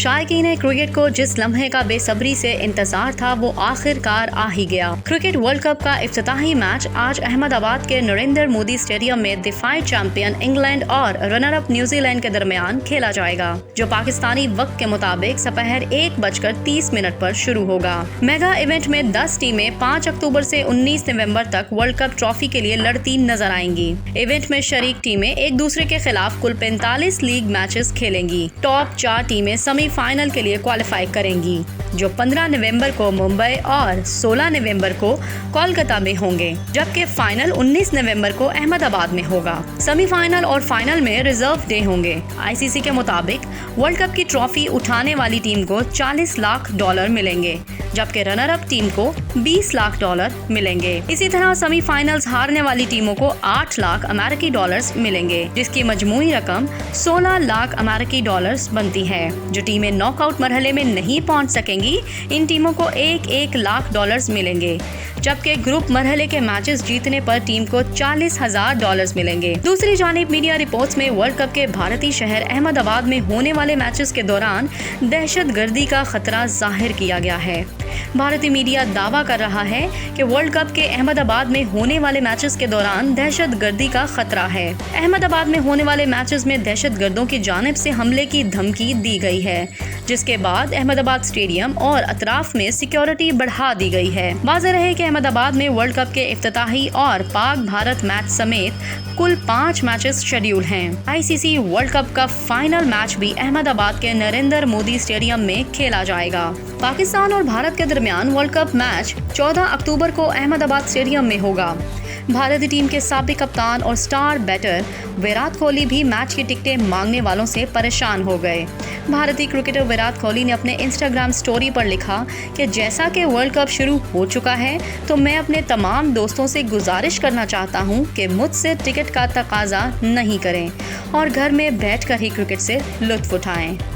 शायकीन cricket को जिस लम्हे का बेसब्री से इंतजार था वो आखिरकार आ ही गया। क्रिकेट वर्ल्ड कप का इफ्तिताही मैच आज अहमदाबाद के नरेंद्र मोदी स्टेडियम में डिफाइंड चैंपियन इंग्लैंड और रनर अप न्यूजीलैंड के दरमियान खेला जाएगा, जो पाकिस्तानी वक्त के मुताबिक दोपहर 1:30 पर शुरू होगा। मेगा इवेंट में 10 टीमें 5 अक्टूबर से 19 नवंबर तक वर्ल्ड कप ट्रॉफी के लिए लड़ती नजर आएंगी। इवेंट में शरीक टीमें एक दूसरे के खिलाफ कुल 45 लीग मैचेस खेलेंगी। टॉप 4 टीमें सेमीफाइनल के लिए क्वालिफाई करेंगी, जो 15 नवंबर को मुंबई और 16 नवंबर को कोलकाता में होंगे, जबकि फाइनल 19 नवंबर को अहमदाबाद में होगा। सेमीफाइनल और फाइनल में रिजर्व डे होंगे। आईसीसी के मुताबिक वर्ल्ड कप की ट्रॉफी उठाने वाली टीम को $40 लाख मिलेंगे, जबकि रनर अप टीम को $20 लाख मिलेंगे। इसी तरह सेमीफाइनल्स हारने वाली टीमों को $8 लाख अमेरिकी मिलेंगे, जिसकी मजमूई रकम $16 लाख अमेरिकी बनती है। जो टीमें नॉकआउट मरहले में नहीं पहुंच सकेंगी, इन टीमों को $1 लाख मिलेंगे, जबकि ग्रुप मरहले के मैचेस जीतने पर टीम को $40,000 मिलेंगे। दूसरी जानिब मीडिया रिपोर्ट्स में वर्ल्ड कप के भारतीय शहर अहमदाबाद में होने वाले मैचेस के दौरान दहशतगर्दी का खतरा जाहिर किया गया है। भारतीय मीडिया दावा कर रहा है कि वर्ल्ड कप के अहमदाबाद में होने वाले मैचेस के दौरान दहशतगर्दी का खतरा है। अहमदाबाद में होने वाले मैचेस में दहशतगर्दों की जानिब से हमले की धमकी दी गई है, जिसके बाद अहमदाबाद स्टेडियम और अतराफ में सिक्योरिटी बढ़ा दी गई है। वाज़ेह रहे कि अहमदाबाद में वर्ल्ड कप के इफ्तिताही और पाक भारत मैच समेत कुल 5 मैचेस शेड्यूल हैं। आईसीसी वर्ल्ड कप का फाइनल मैच भी अहमदाबाद के नरेंद्र मोदी स्टेडियम में खेला जाएगा। पाकिस्तान और भारत के दरमियान वर्ल्ड कप मैच 14 अक्टूबर को अहमदाबाद स्टेडियम में होगा। भारतीय टीम के साबिक कप्तान और स्टार बैटर विराट कोहली भी मैच की टिकटें मांगने वालों से परेशान हो गए। भारतीय क्रिकेटर विराट कोहली ने अपने इंस्टाग्राम स्टोरी पर लिखा कि जैसा कि वर्ल्ड कप शुरू हो चुका है, तो मैं अपने तमाम दोस्तों से गुजारिश करना चाहता हूं कि मुझसे टिकट का तकाजा नहीं करें और घर में बैठकर ही क्रिकेट से लुत्फ उठाएं।